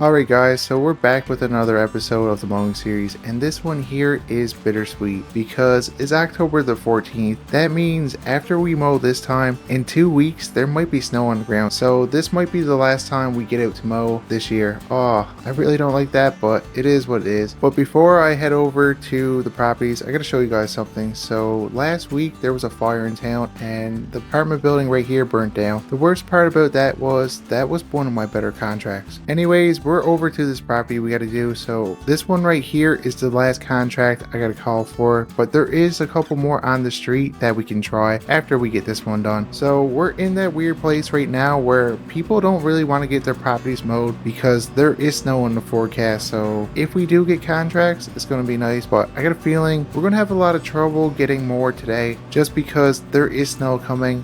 Alright guys, so we're back with another episode of the Mowing series, and this one here is bittersweet because it's October the 14th. That means after we mow this time, in 2 weeks there might be snow on the ground, so this might be the last time we get out to mow this year. Oh, I really don't like that, but it is what it is. But before I head over to the properties, I gotta show you guys something. So last week there was a fire in town and the apartment building right here burnt down. The worst part about that was one of my better contracts. Anyways, we're over to this property we got to do. So this one right here is the last contract I got to call for, but there is a couple more on the street that we can try after we get this one done. So we're in that weird place right now where people don't really want to get their properties mowed because there is snow in the forecast. So if we do get contracts, it's going to be nice, but I got a feeling we're going to have a lot of trouble getting more today just because there is snow coming.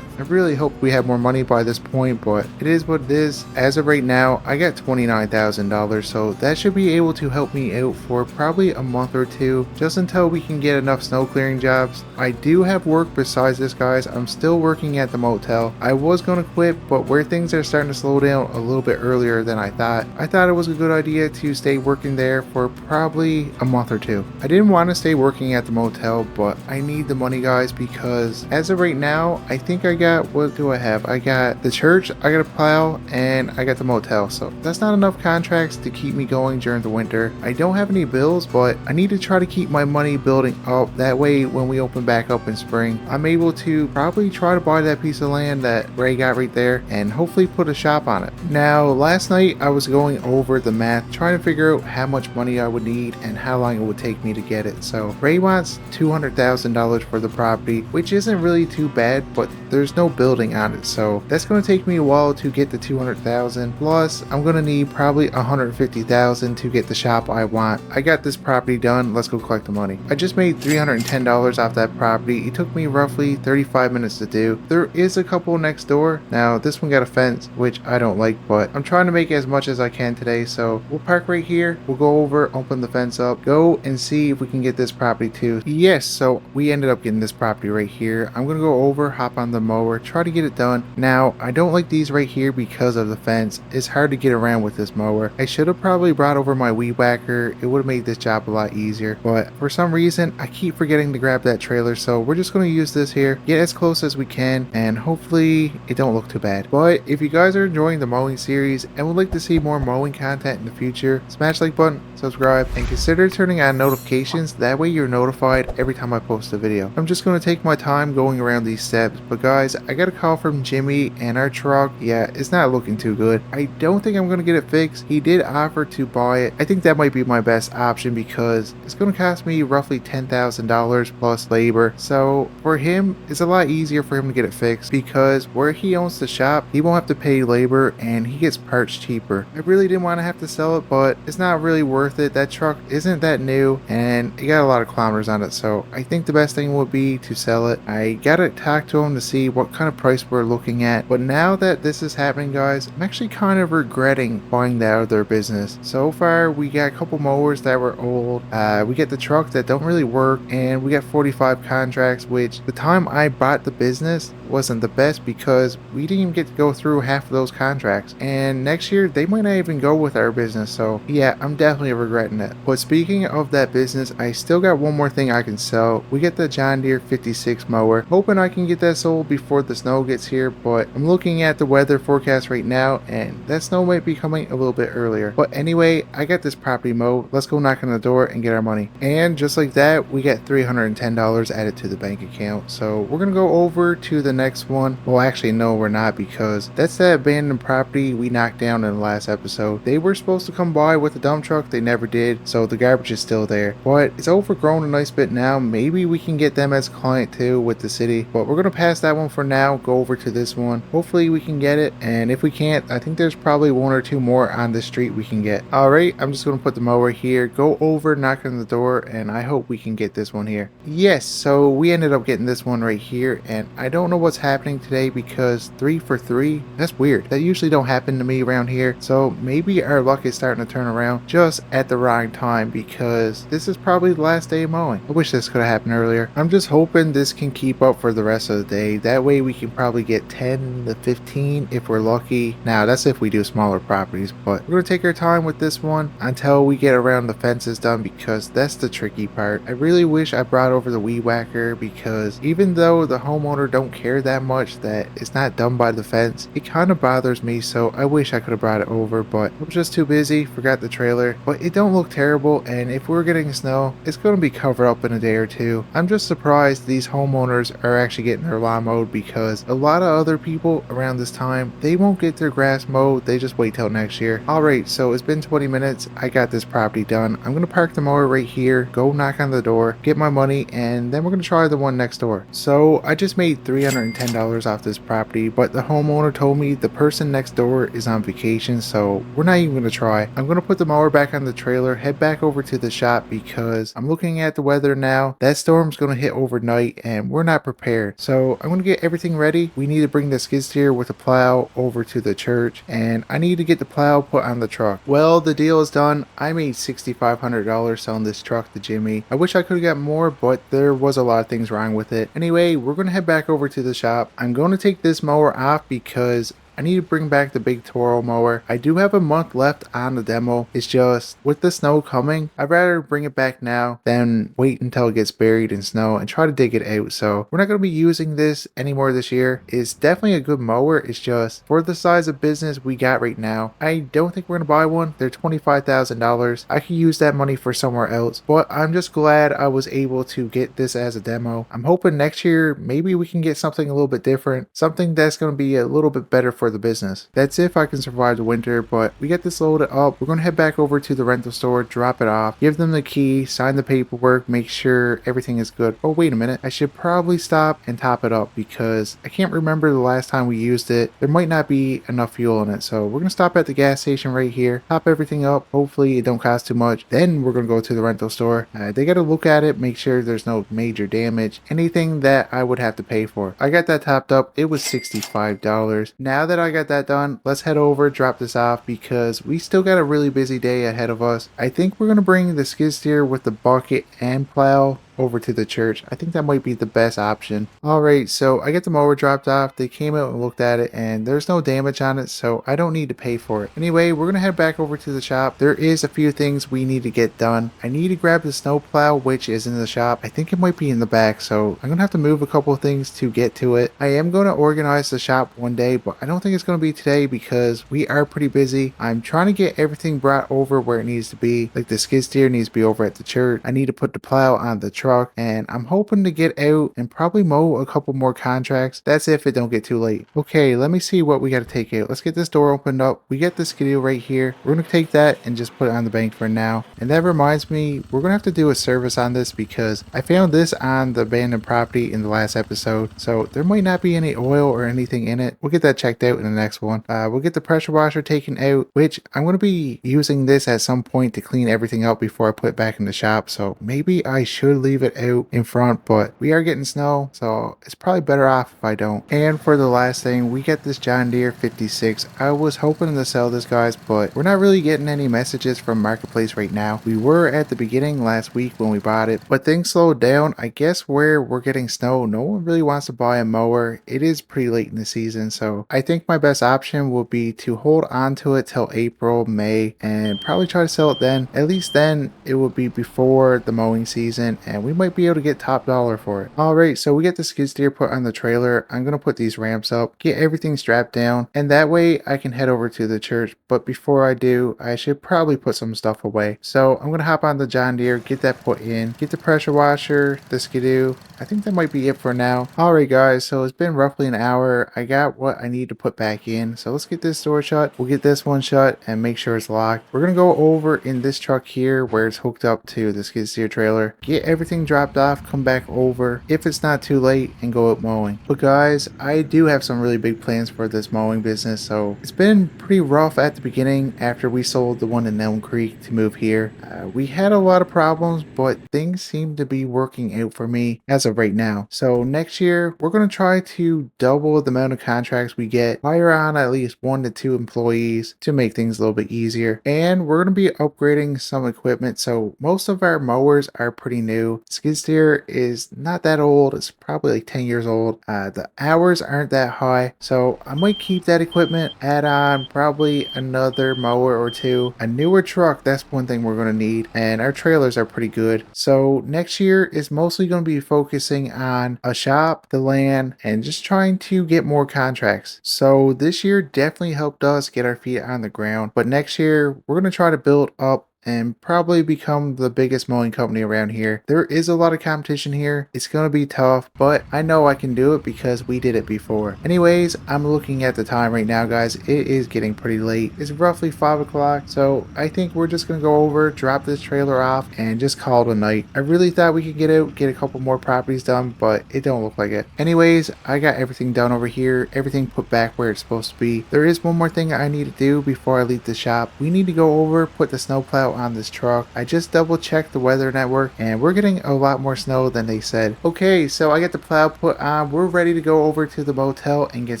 I really hope we have more money by this point, but it is what it is. As of right now, I got $29,000, so that should be able to help me out for probably a month or two, just until we can get enough snow clearing jobs. I do have work besides this, guys. I'm still working at the motel. I was going to quit, but where things are starting to slow down a little bit earlier than I thought it was a good idea to stay working there for probably a month or two. I didn't want to stay working at the motel, but I need the money, guys, because as of right now, I think what do I have? I got the church, I got a plow, and I got the motel. So that's not enough contracts to keep me going during the winter. I don't have any bills, but I need to try to keep my money building up. That way when we open back up in spring, I'm able to probably try to buy that piece of land that Ray got right there and hopefully put a shop on it. Now last night I was going over the math, trying to figure out how much money I would need and how long it would take me to get it. So Ray wants $200,000 for the property, which isn't really too bad, but there's no building on it, so that's going to take me a while to get the 200,000. Plus I'm going to need probably 150,000 to get the shop I want. I got this property done. Let's go collect the money. I just made $310 off that property. It took me roughly 35 minutes to do. There is a couple next door. Now this one got a fence, which I don't like, but I'm trying to make as much as I can today, so we'll park right here. We'll go over, open the fence up, go and see if we can get this property too. Yes, so we ended up getting this property right here. I'm gonna go over, hop on the mower, try to get it done. Now I don't like these right here because of the fence. It's hard to get around with this mower. I should have probably brought over my weed whacker. It would have made this job a lot easier, but for some reason I keep forgetting to grab that trailer, so we're just going to use this here, get as close as we can, and hopefully it don't look too bad. But if you guys are enjoying the mowing series and would like to see more mowing content in the future, smash like button, subscribe, and consider turning on notifications. That way you're notified every time I post a video. I'm just going to take my time going around these steps, but guys, I got a call from Jimmy and our truck, yeah, it's not looking too good. I don't think I'm going to get it fixed. He did offer to buy it. I think that might be my best option because it's going to cost me roughly $10,000 plus labor. So for him, it's a lot easier for him to get it fixed because where he owns the shop, he won't have to pay labor and he gets parts cheaper. I really didn't want to have to sell it, but it's not really worth it. That truck isn't that new and it got a lot of kilometers on it, so I think the best thing would be to sell it. I gotta talk to him to see what kind of price we're looking at, but now that this is happening, guys, I'm actually kind of regretting buying that other business. So far we got a couple mowers that were old, we get the truck that don't really work, and we got 45 contracts, which the time I bought the business wasn't the best because we didn't even get to go through half of those contracts, and next year they might not even go with our business. So yeah, I'm definitely regretting it. But speaking of that business, I still got one more thing I can sell. We get the John Deere 56 mower, hoping I can get that sold before the snow gets here, but I'm looking at the weather forecast right now and that snow might be coming a little bit earlier. But anyway, I got this property mowed. Let's go knock on the door and get our money. And just like that, we got $310 added to the bank account. So we're gonna go over to the next one. Well, actually no, we're not, because that's that abandoned property we knocked down in the last episode. They were supposed to come by with a dump truck, they never did, so the garbage is still there, but it's overgrown a nice bit now. Maybe we can get them as a client too with the city, but we're gonna pass that one for now, go over to this one. Hopefully we can get it, and if we can't, I think there's probably one or two more on the street we can get. Alright, I'm just gonna put the mower here, go over, knock on the door, and I hope we can get this one here. Yes, so we ended up getting this one right here, and I don't know what what's happening today because 3 for 3, that's weird. That usually don't happen to me around here. So maybe our luck is starting to turn around just at the right time because this is probably the last day of mowing. I wish this could have happened earlier. I'm just hoping this can keep up for the rest of the day. That way we can probably get 10 to 15 if we're lucky. Now that's if we do smaller properties, but we're gonna take our time with this one until we get around the fences done because that's the tricky part. I really wish I brought over the weed whacker because even though the homeowner don't care that much that it's not done by the fence, it kind of bothers me, so I wish I could have brought it over, but I was just too busy, forgot the trailer. But it don't look terrible, and if we're getting snow, it's going to be covered up in a day or two. I'm just surprised these homeowners are actually getting their lawn mowed because a lot of other people around this time, they won't get their grass mowed, they just wait till next year. Alright, so it's been 20 minutes, I got this property done. I'm going to park the mower right here, go knock on the door, get my money, and then we're going to try the one next door. So I just made $310 off this property, but the homeowner told me the person next door is on vacation, so we're not even going to try. I'm going to put the mower back on the trailer, head back over to the shop because I'm looking at the weather now. That storm's going to hit overnight and we're not prepared. So I'm going to get everything ready. We need to bring the skid steer with the plow over to the church, and I need to get the plow put on the truck. Well, the deal is done. I made $6,500 selling this truck to Jimmy. I wish I could have got more, but there was a lot of things wrong with it. Anyway, we're going to head back over to the shop. I'm going to take this mower off because I need to bring back the big Toro mower. I do have a month left on the demo. It's just with the snow coming, I'd rather bring it back now than wait until it gets buried in snow and try to dig it out. So we're not going to be using this anymore this year. It's definitely a good mower. It's just for the size of business we got right now, I don't think we're going to buy one. They're $25,000. I could use that money for somewhere else, but I'm just glad I was able to get this as a demo. I'm hoping next year maybe we can get something a little bit different, something that's going to be a little bit better for the business. That's if I can survive the winter, but we get this loaded up. We're going to head back over to the rental store, drop it off, give them the key, sign the paperwork, make sure everything is good. Oh, wait a minute. I should probably stop and top it up because I can't remember the last time we used it. There might not be enough fuel in it. So we're going to stop at the gas station right here, top everything up. Hopefully it don't cost too much. Then we're going to go to the rental store. They got to look at it, make sure there's no major damage, anything that I would have to pay for. I got that topped up. It was $65. Now that I got that done, let's head over, drop this off because we still got a really busy day ahead of us. I think we're going to bring the skid steer with the bucket and plow over to the church. I think that might be the best option. Alright, so I get the mower dropped off. They came out and looked at it and there's no damage on it, so I don't need to pay for it. Anyway, we're gonna head back over to the shop. There is a few things we need to get done. I need to grab the snow plow, which is in the shop. I think it might be in the back, so I'm gonna have to move a couple of things to get to it. I am gonna organize the shop one day, but I don't think it's gonna be today because we are pretty busy. I'm trying to get everything brought over where it needs to be. Like the skid steer needs to be over at the church. I need to put the plow on the truck, and I'm hoping to get out and probably mow a couple more contracts. That's if it don't get too late. Okay, let me see what we got to take out. Let's get this door opened up. We get this skidoo right here. We're going to take that and just put it on the bank for now. And that reminds me, we're going to have to do a service on this because I found this on the abandoned property in the last episode. So there might not be any oil or anything in it. We'll get that checked out in the next one. We'll get the pressure washer taken out, which I'm going to be using this at some point to clean everything up before I put it back in the shop. So maybe I should leave it out in front, but we are getting snow, so it's probably better off if I don't. And for the last thing, we get this John Deere 56. I was hoping to sell this, guys, but we're not really getting any messages from Marketplace right now. We were at the beginning last week when we bought it, but things slowed down. I guess where we're getting snow, no one really wants to buy a mower. It is pretty late in the season, so I think my best option will be to hold on to it till April, May, and probably try to sell it then. At least then it will be before the mowing season, and we might be able to get top dollar for it. Alright, so we get the skid steer put on the trailer. I'm going to put these ramps up, get everything strapped down, and that way I can head over to the church. But before I do, I should probably put some stuff away. So I'm going to hop on the John Deere, get that put in, get the pressure washer, the skidoo. I think that might be it for now. Alright guys, so it's been roughly an hour. I got what I need to put back in. So let's get this door shut. We'll get this one shut and make sure it's locked. We're going to go over in this truck here where it's hooked up to the skid steer trailer, get everything everything dropped off, come back over if it's not too late and go out mowing. But guys, I do have some really big plans for this mowing business. So it's been pretty rough at the beginning after we sold the one in Elm Creek to move here. We had a lot of problems, but things seem to be working out for me as of right now. So next year, we're going to try to double the amount of contracts we get, hire on at least 1 to 2 employees to make things a little bit easier. And we're going to be upgrading some equipment. So most of our mowers are pretty new. Skid steer is not that old. It's probably like 10 years old. The hours aren't that high. So I might keep that equipment, add on probably another mower or two. A newer truck, that's one thing we're going to need. And our trailers are pretty good. So next year is mostly going to be focusing on a shop, the land, and just trying to get more contracts. So this year definitely helped us get our feet on the ground. But next year, we're going to try to build up and probably become the biggest mowing company around here. There is a lot of competition here. It's going to be tough, but I know I can do it because we did it before. Anyways, I'm looking at the time right now, guys. It is getting pretty late. It's roughly 5 o'clock, so I think we're just going to go over, drop this trailer off, and just call it a night. I really thought we could get out, get a couple more properties done, but it don't look like it. Anyways, I got everything done over here, everything put back where it's supposed to be. There is one more thing I need to do before I leave the shop. We need to go over, put the snowplow on this truck. I just double checked the weather network and we're getting a lot more snow than they said. Okay, so I got the plow put on. We're ready to go over to the motel and get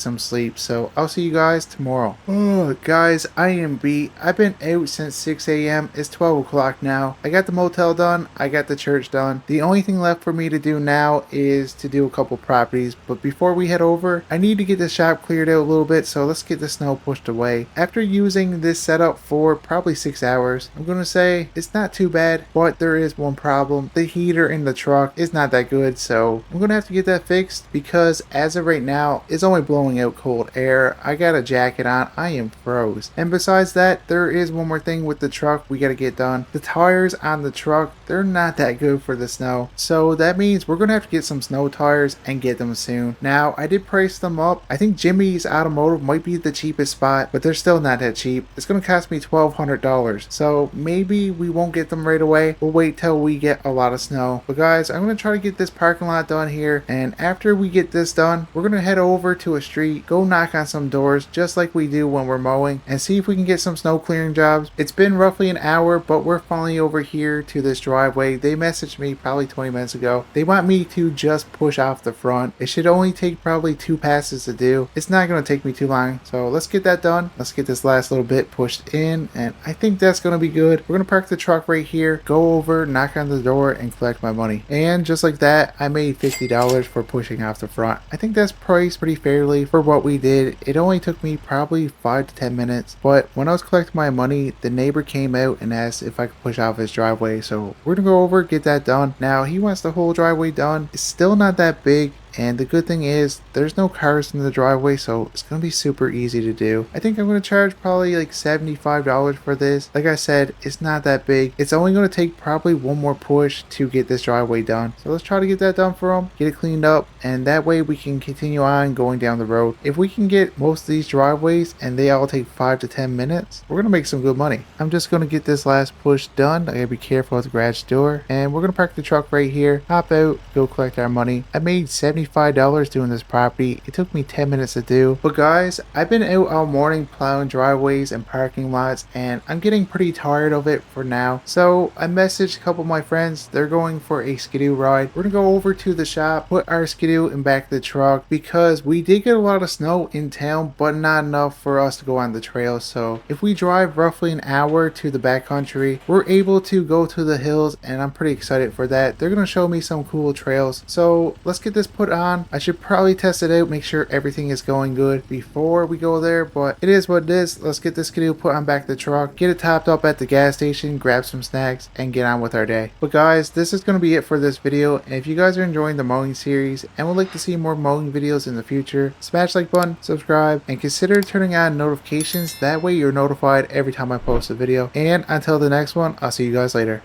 some sleep. So I'll see you guys tomorrow. Oh, guys, I am beat. I've been out since 6 a.m. It's 12 o'clock now. I got the motel done. I got the church done. The only thing left for me to do now is to do a couple properties. But before we head over, I need to get the shop cleared out a little bit. So let's get the snow pushed away. After using this setup for probably 6 hours, I'm going to say it's not too bad, but there is one problem. The heater in the truck is not that good, so I'm gonna have to get that fixed because as of right now, it's only blowing out cold air. I got a jacket on. I am froze. And besides that, there is one more thing with the truck we gotta get done. The tires on the truck, they're not that good for the snow, so that means we're gonna have to get some snow tires and get them soon. Now, I did price them up. I think Jimmy's Automotive might be the cheapest spot, but they're still not that cheap. It's gonna cost me $1,200, so maybe we won't get them right away. We'll wait till we get a lot of snow. But guys, I'm going to try to get this parking lot done here, and after we get this done, we're going to head over to a street, go knock on some doors just like we do when we're mowing, and see if we can get some snow clearing jobs. It's been roughly an hour, but we're finally over here to this driveway. They messaged me probably 20 minutes ago. They want me to just push off the front. It should only take probably 2 passes to do. It's not going to take me too long, so let's get that done. Let's get this last little bit pushed in, and I think that's going to be good. We're going to park the truck right here, go over, knock on the door, and collect my money. And just like that, I made $50 for pushing off the front. I think that's priced pretty fairly for what we did. It only took me probably 5 to 10 minutes, but when I was collecting my money, the neighbor came out and asked if I could push off his driveway, so we're gonna go over, get that done. Now, he wants the whole driveway done. It's still not that big. And the good thing is there's no cars in the driveway, so it's going to be super easy to do. I think I'm going to charge probably like $75 for this. Like I said, it's not that big. It's only going to take probably one more push to get this driveway done. So let's try to get that done for him, get it cleaned up, and that way we can continue on going down the road. If we can get most of these driveways and they all take 5 to 10 minutes, we're going to make some good money. I'm just going to get this last push done. I got to be careful at the garage door, and we're going to park the truck right here, hop out, go collect our money. I made $75 doing this property. It took me 10 minutes to do. But guys, I've been out all morning plowing driveways and parking lots, and I'm getting pretty tired of it for now. So I messaged a couple of my friends. They're going for a skidoo ride. We're gonna go over to the shop, put our skidoo in back of the truck because we did get a lot of snow in town, but not enough for us to go on the trail. So if we drive roughly an hour to the backcountry, we're able to go to the hills, and I'm pretty excited for that. They're gonna show me some cool trails. So let's get this put on. I should probably test it out, make sure everything is going good before we go there, but it is what it is. Let's get this skidoo put on back the truck, get it topped up at the gas station, grab some snacks, and get on with our day. But guys, this is going to be it for this video, and if you guys are enjoying the mowing series and would like to see more mowing videos in the future, smash like button, subscribe, and consider turning on notifications. That way you're notified every time I post a video. And until the next one, I'll see you guys later.